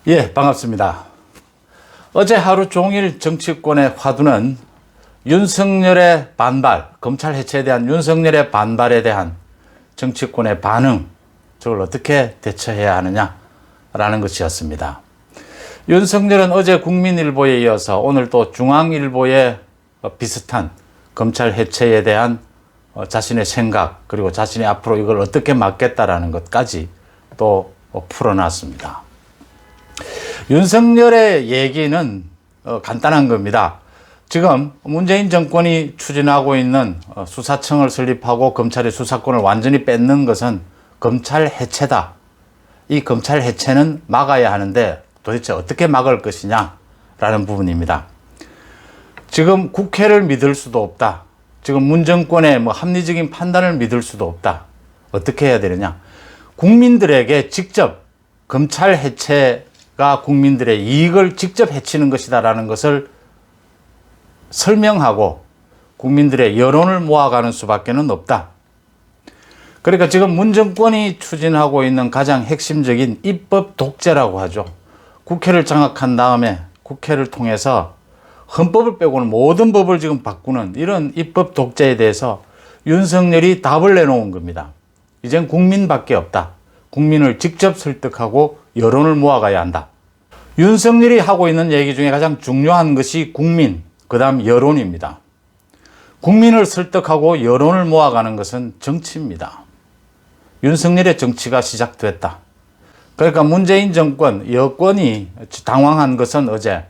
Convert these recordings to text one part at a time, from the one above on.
예, 반갑습니다. 어제 하루 종일 정치권의 화두는 윤석열의 반발, 검찰 해체에 대한 윤석열의 반발에 대한 정치권의 반응, 저걸 어떻게 대처해야 하느냐라는 것이었습니다. 윤석열은 어제 국민일보에 이어서 오늘 또 중앙일보에 비슷한 검찰 해체에 대한 자신의 생각, 그리고 자신이 앞으로 이걸 어떻게 막겠다라는 것까지 또 풀어놨습니다. 윤석열의 얘기는 간단한 겁니다. 지금 문재인 정권이 추진하고 있는 수사청을 설립하고 검찰의 수사권을 완전히 뺏는 것은 검찰 해체다. 이 검찰 해체는 막아야 하는데 도대체 어떻게 막을 것이냐라는 부분입니다. 지금 국회를 믿을 수도 없다. 지금 문 정권의 합리적인 판단을 믿을 수도 없다. 어떻게 해야 되느냐? 국민들에게 직접 검찰 해체가 국민들의 이익을 직접 해치는 것이다라는 것을 설명하고 국민들의 여론을 모아가는 수밖에는 없다. 그러니까 지금 문 정권이 추진하고 있는 가장 핵심적인 입법 독재라고 하죠. 국회를 장악한 다음에 국회를 통해서 헌법을 빼고는 모든 법을 지금 바꾸는 이런 입법 독재에 대해서 윤석열이 답을 내놓은 겁니다. 이젠 국민밖에 없다. 국민을 직접 설득하고 여론을 모아가야 한다. 윤석열이 하고 있는 얘기 중에 가장 중요한 것이 국민, 그 다음 여론입니다. 국민을 설득하고 여론을 모아가는 것은 정치입니다. 윤석열의 정치가 시작됐다. 그러니까 문재인 정권, 여권이 당황한 것은 어제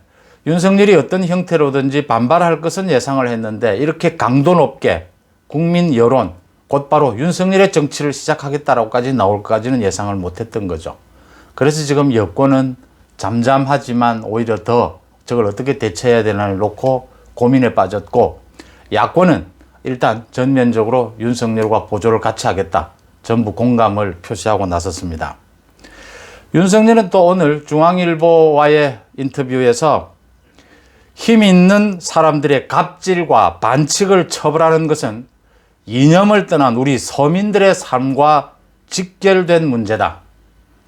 윤석열이 어떤 형태로든지 반발할 것은 예상을 했는데 이렇게 강도 높게 국민 여론, 곧바로 윤석열의 정치를 시작하겠다라고까지 나올 것까지는 예상을 못했던 거죠. 그래서 지금 여권은 잠잠하지만 오히려 더 저걸 어떻게 대처해야 되나를 놓고 고민에 빠졌고, 야권은 일단 전면적으로 윤석열과 보조를 같이 하겠다. 전부 공감을 표시하고 나섰습니다. 윤석열은 또 오늘 중앙일보와의 인터뷰에서 힘 있는 사람들의 갑질과 반칙을 처벌하는 것은 이념을 떠난 우리 서민들의 삶과 직결된 문제다.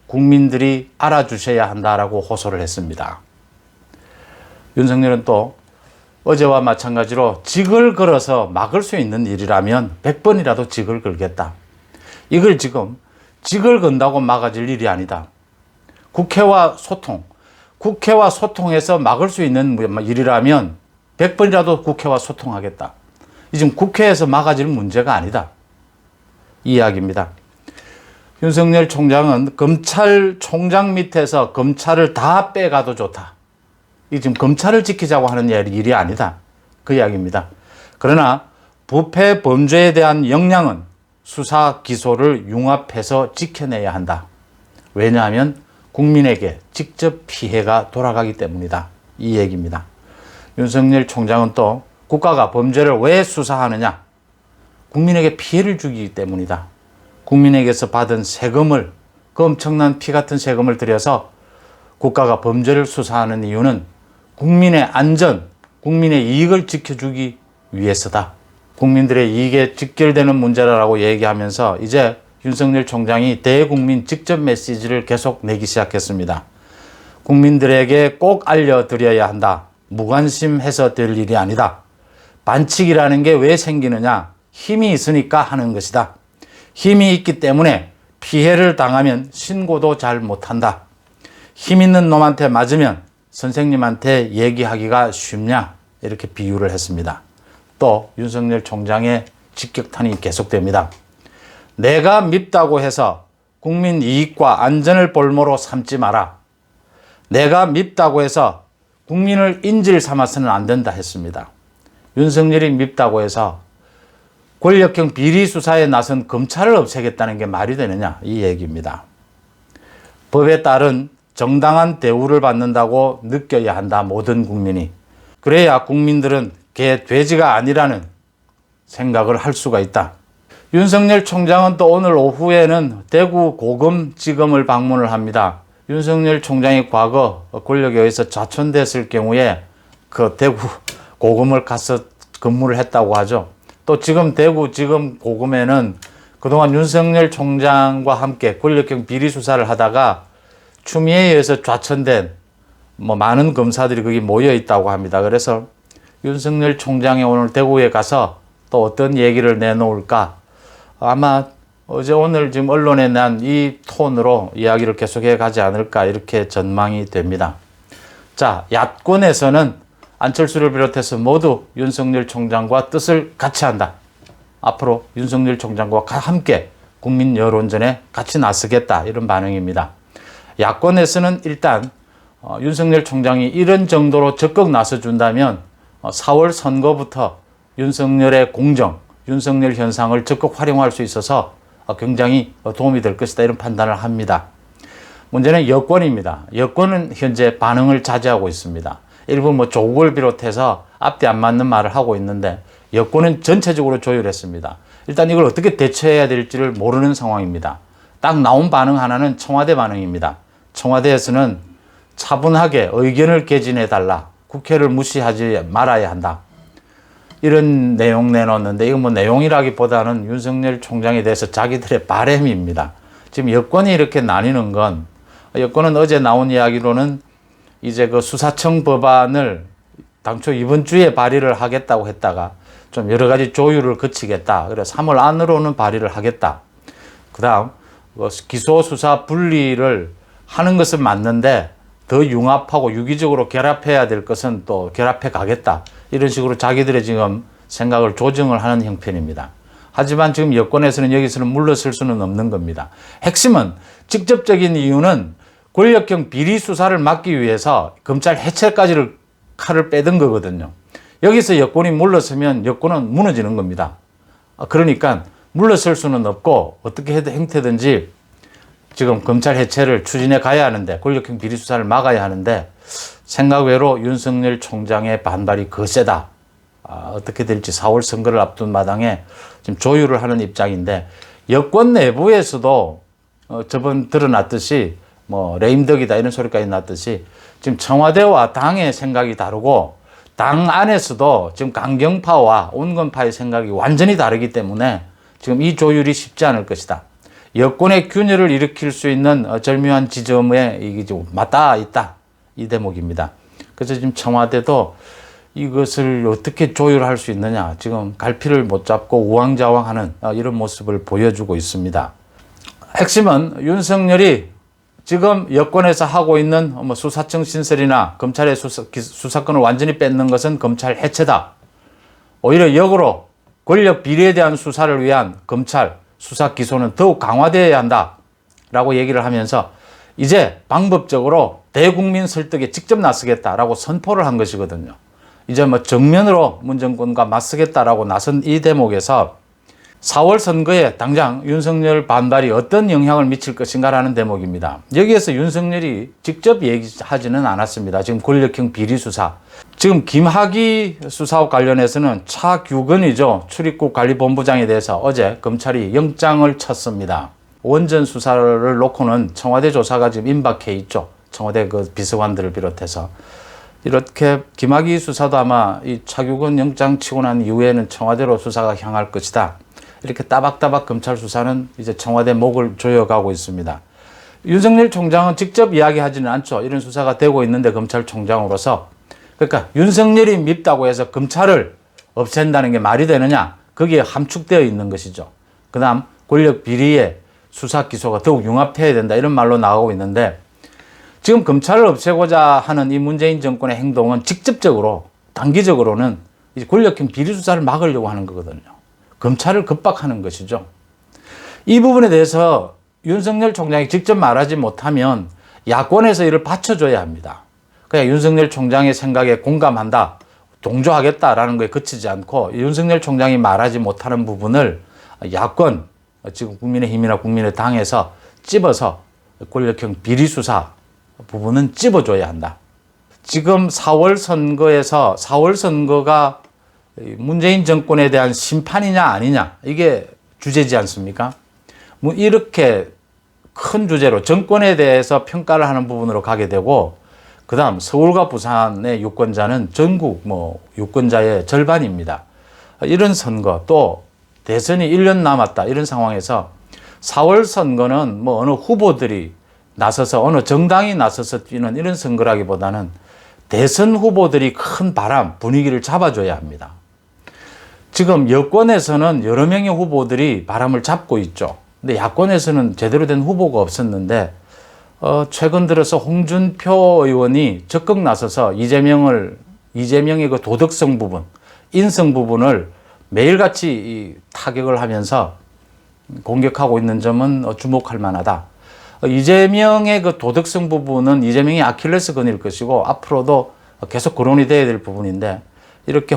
국민들이 알아주셔야 한다라고 호소를 했습니다. 윤석열은 또 어제와 마찬가지로 직을 걸어서 막을 수 있는 일이라면 100번이라도 직을 걸겠다. 이걸 지금 직을 건다고 막아질 일이 아니다. 국회와 소통해서 막을 수 있는 일이라면 100번이라도 국회와 소통하겠다. 지금 국회에서 막아질 문제가 아니다. 이 이야기입니다. 윤석열 총장은 검찰총장 밑에서 검찰을 다 빼가도 좋다. 이 지금 검찰을 지키자고 하는 일이 아니다. 그 이야기입니다. 그러나 부패 범죄에 대한 역량은 수사 기소를 융합해서 지켜내야 한다. 왜냐하면 국민에게 직접 피해가 돌아가기 때문이다. 이 얘기입니다. 윤석열 총장은 또 국가가 범죄를 왜 수사하느냐? 국민에게 피해를 주기 때문이다. 국민에게서 받은 세금을, 그 엄청난 피 같은 세금을 들여서 국가가 범죄를 수사하는 이유는 국민의 안전, 국민의 이익을 지켜주기 위해서다. 국민들의 이익에 직결되는 문제라고 얘기하면서 이제 윤석열 총장이 대국민 직접 메시지를 계속 내기 시작했습니다. 국민들에게 꼭 알려드려야 한다. 무관심해서 될 일이 아니다. 반칙이라는 게 왜 생기느냐? 힘이 있으니까 하는 것이다. 힘이 있기 때문에 피해를 당하면 신고도 잘 못한다. 힘 있는 놈한테 맞으면 선생님한테 얘기하기가 쉽냐? 이렇게 비유를 했습니다. 또 윤석열 총장의 직격탄이 계속됩니다. 내가 밉다고 해서 국민 이익과 안전을 볼모로 삼지 마라. 내가 밉다고 해서 국민을 인질 삼아서는 안 된다 했습니다. 윤석열이 밉다고 해서 권력형 비리 수사에 나선 검찰을 없애겠다는 게 말이 되느냐, 이 얘기입니다. 법에 따른 정당한 대우를 받는다고 느껴야 한다, 모든 국민이. 그래야 국민들은 개, 돼지가 아니라는 생각을 할 수가 있다. 윤석열 총장은 또 오늘 오후에는 대구 고검지검을 방문을 합니다. 윤석열 총장이 과거 권력에 의해서 좌천됐을 경우에 그 대구 고검을 가서 근무를 했다고 하죠. 또 지금 대구지검 고검에는 그동안 윤석열 총장과 함께 권력형 비리 수사를 하다가 추미애에 의해서 좌천된 많은 검사들이 거기 모여 있다고 합니다. 그래서 윤석열 총장이 오늘 대구에 가서 또 어떤 얘기를 내놓을까, 아마 어제 오늘 지금 언론에 난 이 톤으로 이야기를 계속해 가지 않을까, 이렇게 전망이 됩니다. 자, 야권에서는 안철수를 비롯해서 모두 윤석열 총장과 뜻을 같이 한다. 앞으로 윤석열 총장과 함께 국민 여론전에 같이 나서겠다, 이런 반응입니다. 야권에서는 일단 윤석열 총장이 이런 정도로 적극 나서준다면 4월 선거부터 윤석열의 공정, 윤석열 현상을 적극 활용할 수 있어서 굉장히 도움이 될 것이다, 이런 판단을 합니다. 문제는 여권입니다. 여권은 현재 반응을 자제하고 있습니다. 일부 조국을 비롯해서 앞뒤 안 맞는 말을 하고 있는데, 여권은 전체적으로 조율했습니다. 일단 이걸 어떻게 대처해야 될지를 모르는 상황입니다. 딱 나온 반응 하나는 청와대 반응입니다. 청와대에서는 차분하게 의견을 개진해달라, 국회를 무시하지 말아야 한다, 이런 내용 내놓았는데, 이건 내용이라기보다는 윤석열 총장에 대해서 자기들의 바람입니다. 지금 여권이 이렇게 나뉘는 건, 여권은 어제 나온 이야기로는 이제 그 수사청 법안을 당초 이번 주에 발의를 하겠다고 했다가 좀 여러 가지 조율을 거치겠다, 그래서 3월 안으로는 발의를 하겠다. 그 다음 기소 수사 분리를 하는 것은 맞는데 더 융합하고 유기적으로 결합해야 될 것은 또 결합해 가겠다, 이런 식으로 자기들의 지금 생각을 조정을 하는 형편입니다. 하지만 지금 여권에서는 여기서는 물러설 수는 없는 겁니다. 핵심은, 직접적인 이유는 권력형 비리 수사를 막기 위해서 검찰 해체까지를 칼을 빼든 거거든요. 여기서 여권이 물러서면 여권은 무너지는 겁니다. 그러니까 물러설 수는 없고 어떻게 형태든지 지금 검찰 해체를 추진해 가야 하는데, 권력형 비리 수사를 막아야 하는데, 생각 외로 윤석열 총장의 반발이 거세다. 어떻게 될지 4월 선거를 앞둔 마당에 지금 조율을 하는 입장인데, 여권 내부에서도 저번 드러났듯이 레임덕이다, 이런 소리까지 났듯이 지금 청와대와 당의 생각이 다르고, 당 안에서도 지금 강경파와 온건파의 생각이 완전히 다르기 때문에 지금 이 조율이 쉽지 않을 것이다. 여권의 균열을 일으킬 수 있는 절묘한 지점에 이게 좀 맞닿아 있다, 이 대목입니다. 그래서 지금 청와대도 이것을 어떻게 조율할 수 있느냐, 지금 갈피를 못 잡고 우왕좌왕하는 이런 모습을 보여주고 있습니다. 핵심은 윤석열이 지금 여권에서 하고 있는 수사청 신설이나 검찰의 수사권을 완전히 뺏는 것은 검찰 해체다. 오히려 역으로 권력 비리에 대한 수사를 위한 검찰 수사 기소는 더욱 강화되어야 한다라고 얘기를 하면서 이제 방법적으로 대국민 설득에 직접 나서겠다라고 선포를 한 것이거든요. 이제 정면으로 문 정권과 맞서겠다라고 나선 이 대목에서 4월 선거에 당장 윤석열 반발이 어떤 영향을 미칠 것인가라는 대목입니다. 여기에서 윤석열이 직접 얘기하지는 않았습니다. 지금 권력형 비리 수사, 지금 김학의 수사와 관련해서는 차규근이죠, 출입국 관리본부장에 대해서 어제 검찰이 영장을 쳤습니다. 원전 수사를 놓고는 청와대 조사가 지금 임박해 있죠. 청와대 그 비서관들을 비롯해서. 이렇게 김학의 수사도 아마 이 차규근 영장 치고 난 이후에는 청와대로 수사가 향할 것이다, 이렇게 따박따박 검찰 수사는 이제 청와대 목을 조여가고 있습니다. 윤석열 총장은 직접 이야기하지는 않죠. 이런 수사가 되고 있는데 검찰총장으로서. 그러니까 윤석열이 밉다고 해서 검찰을 없앤다는 게 말이 되느냐, 거기에 함축되어 있는 것이죠. 그 다음 권력 비리의 수사 기소가 더욱 융합해야 된다, 이런 말로 나가고 있는데, 지금 검찰을 없애고자 하는 이 문재인 정권의 행동은 직접적으로, 단기적으로는 이제 권력형 비리 수사를 막으려고 하는 거거든요. 검찰을 겁박하는 것이죠. 이 부분에 대해서 윤석열 총장이 직접 말하지 못하면 야권에서 이를 받쳐줘야 합니다. 그냥 윤석열 총장의 생각에 공감한다, 동조하겠다라는 거에 그치지 않고 윤석열 총장이 말하지 못하는 부분을 야권, 지금 국민의힘이나 국민의당에서 찝어서 권력형 비리 수사 부분은 찝어줘야 한다. 지금 4월 선거에서 4월 선거가 문재인 정권에 대한 심판이냐 아니냐, 이게 주제지 않습니까? 이렇게 큰 주제로 정권에 대해서 평가를 하는 부분으로 가게 되고, 그 다음 서울과 부산의 유권자는 전국 유권자의 절반입니다. 이런 선거, 또 대선이 1년 남았다, 이런 상황에서 4월 선거는 어느 후보들이 나서서 어느 정당이 나서서 뛰는 이런 선거라기보다는 대선 후보들이 큰 바람, 분위기를 잡아줘야 합니다. 지금 여권에서는 여러 명의 후보들이 바람을 잡고 있죠. 근데 야권에서는 제대로 된 후보가 없었는데 최근 들어서 홍준표 의원이 적극 나서서 이재명의 그 도덕성 부분, 인성 부분을 매일같이 타격을 하면서 공격하고 있는 점은 주목할 만하다. 이재명의 그 도덕성 부분은 이재명이 아킬레스건일 것이고 앞으로도 계속 거론이 돼야 될 부분인데 이렇게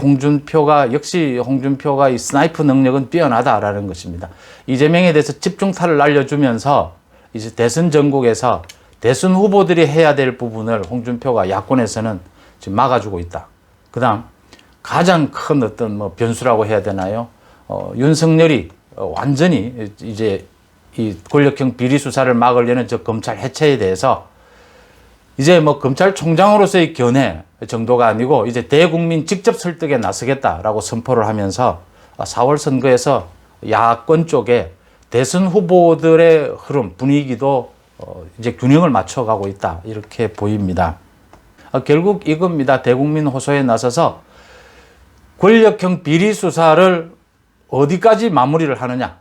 역시 홍준표가 이 스나이프 능력은 뛰어나다라는 것입니다. 이재명에 대해서 집중타를 날려주면서 이제 대선 전국에서 대선 후보들이 해야 될 부분을 홍준표가 야권에서는 지금 막아주고 있다. 그 다음 가장 큰 어떤 변수라고 해야 되나요? 윤석열이 완전히 이제 이 권력형 비리 수사를 막으려는 저 검찰 해체에 대해서 이제 검찰총장으로서의 견해 정도가 아니고 이제 대국민 직접 설득에 나서겠다라고 선포를 하면서 4월 선거에서 야권 쪽에 대선 후보들의 흐름, 분위기도 이제 균형을 맞춰가고 있다. 이렇게 보입니다. 결국 이겁니다. 대국민 호소에 나서서 권력형 비리 수사를 어디까지 마무리를 하느냐.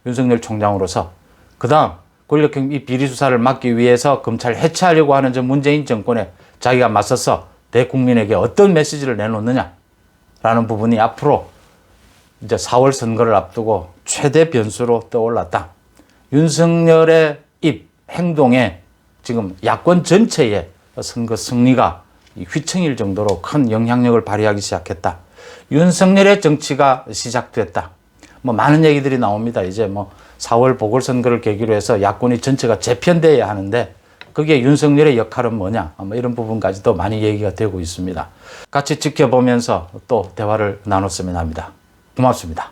윤석열 총장으로서. 그 다음 권력형 이 비리 수사를 막기 위해서 검찰 해체하려고 하는 저 문재인 정권에 자기가 맞서서 대국민에게 어떤 메시지를 내놓느냐라는 부분이 앞으로 이제 4월 선거를 앞두고 최대 변수로 떠올랐다. 윤석열의 행동에 지금 야권 전체의 선거 승리가 휘청일 정도로 큰 영향력을 발휘하기 시작했다. 윤석열의 정치가 시작됐다. 많은 얘기들이 나옵니다. 이제 4월 보궐선거를 계기로 해서 야권이 전체가 재편돼야 하는데 거기에 윤석열의 역할은 뭐냐 이런 부분까지도 많이 얘기가 되고 있습니다. 같이 지켜보면서 또 대화를 나눴으면 합니다. 고맙습니다.